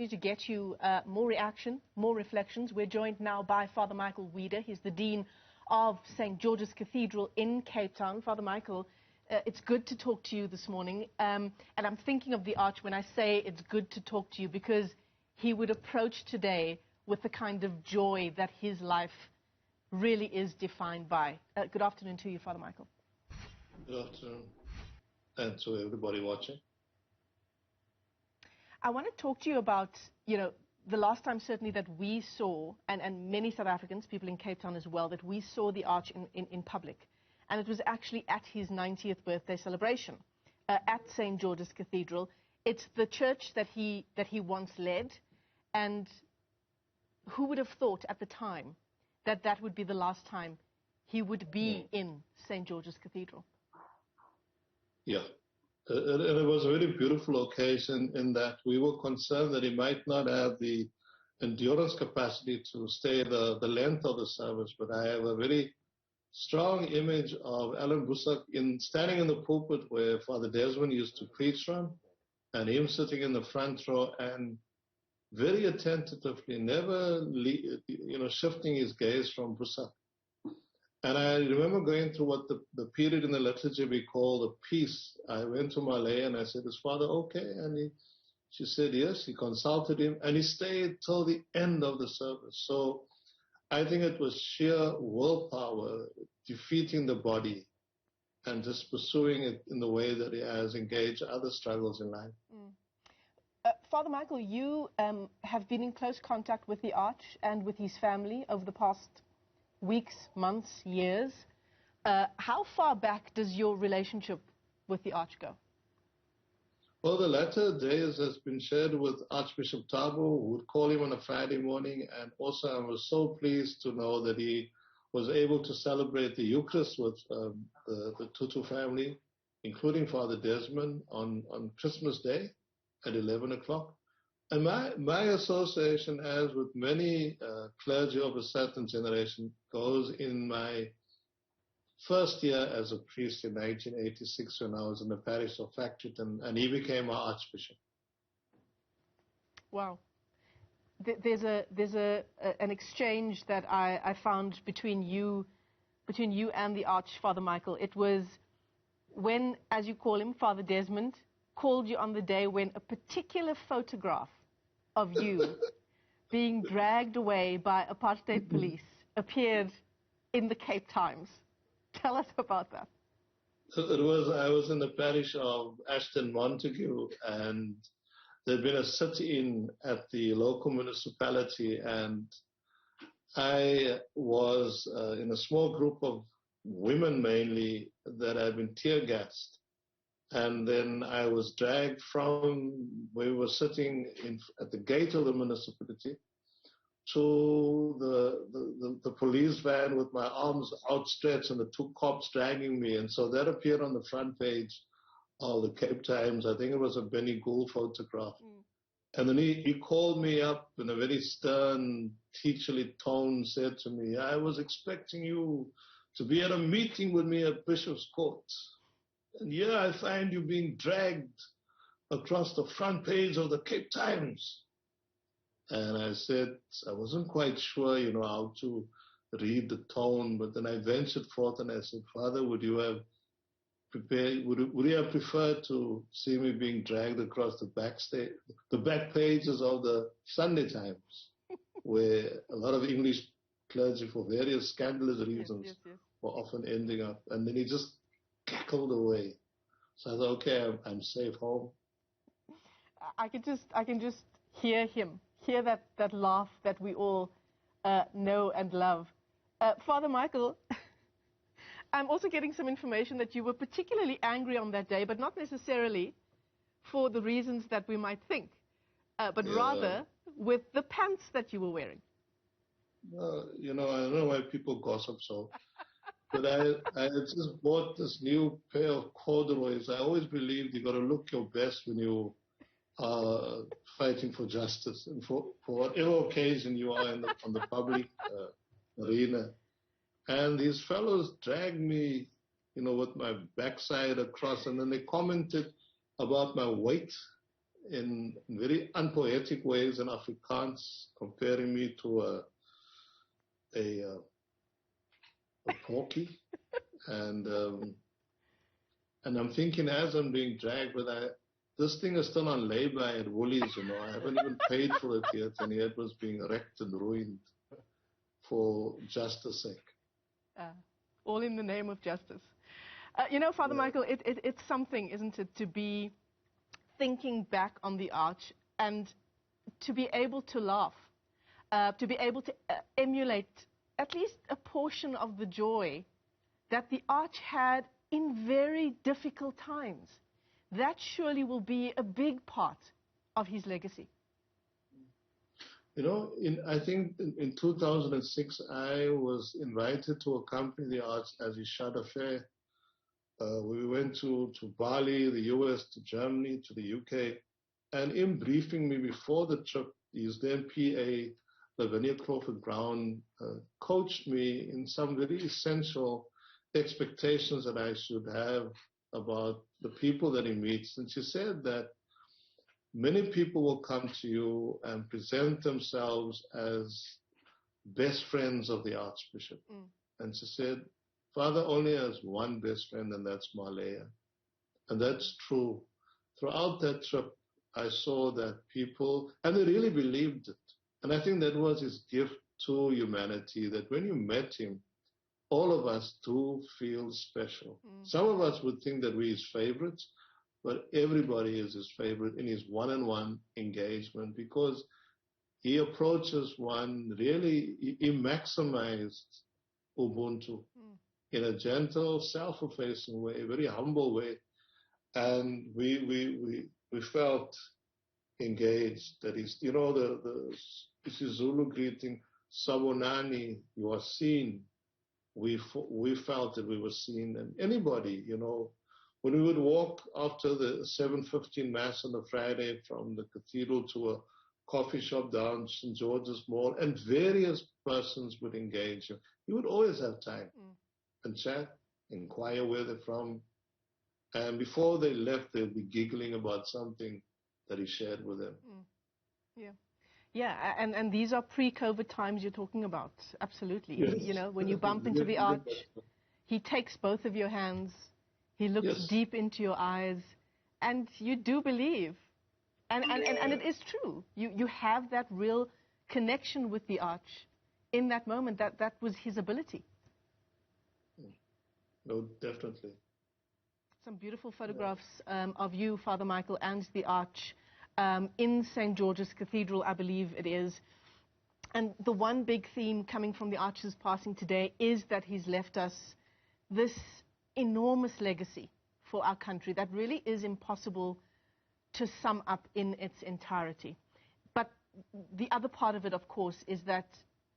to get you more reaction, more reflections. We're joined now by Father Michael Wieder. He's the Dean of St. George's Cathedral in Cape Town. Father Michael, it's good to talk to you this morning. And I'm thinking of the Arch when I say it's good to talk to you, because he would approach today with the kind of joy that his life really is defined by. Good afternoon to you, Father Michael. Good afternoon, and to everybody watching. I want to talk to you about, the last time certainly that we saw, and many South Africans, people in Cape Town as well, that we saw the Arch in public. And it was actually at his 90th birthday celebration at St. George's Cathedral. It's the church that he once led, and who would have thought at the time that that would be the last time he would be in St. George's Cathedral? Yeah. It was a very beautiful occasion in that we were concerned that he might not have the endurance capacity to stay the length of the service, but I have a very strong image of Alan Busak standing in the pulpit where Father Desmond used to preach from, and him sitting in the front row and very attentively, never shifting his gaze from Busak. And I remember going through what the period in the liturgy we call the peace. I went to my lay and I said, "Is Father okay?" And she said yes. He consulted him and he stayed till the end of the service. So I think it was sheer willpower, defeating the body and just pursuing it in the way that he has engaged other struggles in life. Father Michael, you have been in close contact with the Arch and with his family over the past weeks, months, years. How far back does your relationship with the Arch go? Well, the latter days has been shared with Archbishop Thabo, who would call him on a Friday morning, and also I was so pleased to know that he was able to celebrate the Eucharist with the Tutu family, including Father Desmond, on Christmas Day at 11 o'clock. And my association, as with many clergy of a certain generation, goes in my first year as a priest in 1986 when I was in the parish of Factoryton, and he became our Archbishop. Wow. There's an exchange that I found between you and the Arch, Father Michael. It was when, as you call him, Father Desmond, called you on the day when a particular photograph of you being dragged away by apartheid police appeared in the Cape Times. Tell us about that. I was in the parish of Ashton Montague, and there'd been a sit-in at the local municipality, and I was in a small group of women mainly that had been tear-gassed. And then I was dragged from where we were sitting at the gate of the municipality to the police van with my arms outstretched and the two cops dragging me. And so that appeared on the front page of the Cape Times. I think it was a Benny Gould photograph. And then he called me up in a very stern, teacherly tone, said to me, "I was expecting you to be at a meeting with me at Bishop's Court. And here I find you being dragged across the front page of the Cape Times." And I said, I wasn't quite sure, how to read the tone, but then I ventured forth and I said, "Father, would you have preferred to see me being dragged across the back pages of the Sunday Times, where a lot of English clergy, for various scandalous reasons, were often ending up?" And then he just cackled away. So I thought, okay, I'm safe home. I can just hear him, hear that laugh that we all know and love. Father Michael, I'm also getting some information that you were particularly angry on that day, but not necessarily for the reasons that we might think, but rather with the pants that you were wearing. I don't know why people gossip so. But I had just bought this new pair of corduroys. I always believed you got to look your best when you are fighting for justice, and for whatever occasion you are on the public arena. And these fellows dragged me, with my backside across, and then they commented about my weight in very unpoetic ways in Afrikaans, comparing me to a porky. And I'm thinking as I'm being dragged, but this thing is still on labor at Woolies, you know. I haven't even paid for it yet, and yet it was being wrecked and ruined for justice sake. All in the name of justice. Father Michael, it's something, isn't it, to be thinking back on the arch and to be able to laugh, to be able to emulate at least a portion of the joy that the arch had in very difficult times. That surely will be a big part of his legacy. I think in 2006, I was invited to accompany the arch as he shot a fair. We went to Bali, the US, to Germany, to the UK. And in briefing me before the trip, his then PA, Lavinia Crawford Brown, coached me in some very essential expectations that I should have about the people that he meets. And she said that many people will come to you and present themselves as best friends of the Archbishop. And she said, Father only has one best friend, and that's Malaya. And that's true. Throughout that trip, I saw that people, and they really believed it. And I think that was his gift to humanity, that when you met him, all of us do feel special. Some of us would think that we're his favorites, but everybody is his favorite in his one-on-one engagement, because he approaches one really, he maximized Ubuntu in a gentle, self-effacing way, a very humble way. And we felt engaged. That is, the isiZulu greeting, Sabonani, you are seen. We felt that we were seen. And anybody, when we would walk after the 7:15 Mass on the Friday from the Cathedral to a coffee shop down St. George's Mall, and various persons would engage. You would always have time and chat, inquire where they're from. And before they left, they'd be giggling about something that he shared with them. Yeah, and these are pre-COVID times you're talking about. Absolutely. Yes. When you bump into the arch, he takes both of your hands, he looks deep into your eyes, and you do believe. And it is true. You have that real connection with the arch in that moment. That was his ability. No, definitely. Some beautiful photographs of you, Father Michael, and the arch in St. George's Cathedral, I believe it is. And the one big theme coming from the arch's passing today is that he's left us this enormous legacy for our country that really is impossible to sum up in its entirety. But the other part of it, of course, is that,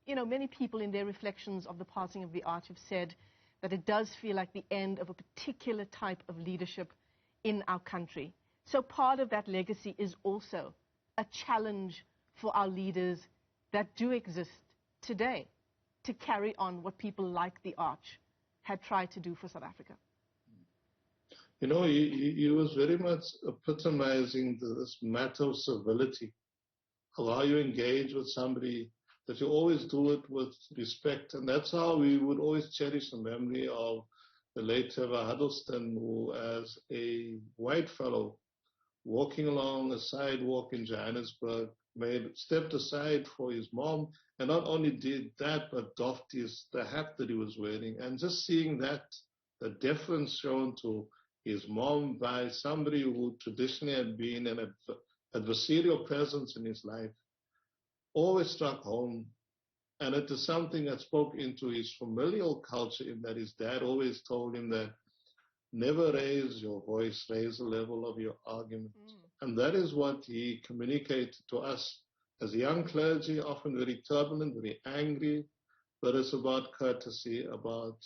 many people in their reflections of the passing of the arch have said that it does feel like the end of a particular type of leadership in our country. So part of that legacy is also a challenge for our leaders that do exist today to carry on what people like the arch had tried to do for South Africa. He was very much epitomizing this matter of civility, how you engage with somebody, that you always do it with respect. And that's how we would always cherish the memory of the late Trevor Huddleston, who, as a white fellow, walking along a sidewalk in Johannesburg, stepped aside for his mom, and not only did that, but doffed the hat that he was wearing. And just seeing that, the deference shown to his mom by somebody who traditionally had been an adversarial presence in his life, always struck home. And it is something that spoke into his familial culture, in that his dad always told him that never raise your voice, raise the level of your argument. And that is what he communicated to us as young clergy, often very turbulent, very angry, but it's about courtesy, about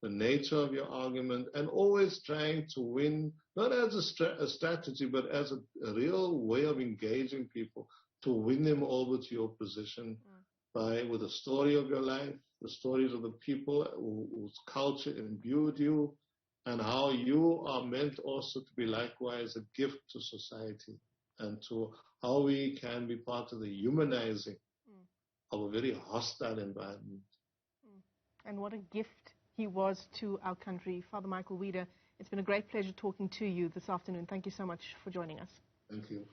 the nature of your argument, and always trying to win, not as a strategy, but as a real way of engaging people, to win them over to your position with the story of your life, the stories of the people whose culture imbued you, and how you are meant also to be likewise a gift to society. and to how we can be part of the humanizing of a very hostile environment. And what a gift he was to our country. Father Michael Wieder, it's been a great pleasure talking to you this afternoon. Thank you so much for joining us. Thank you.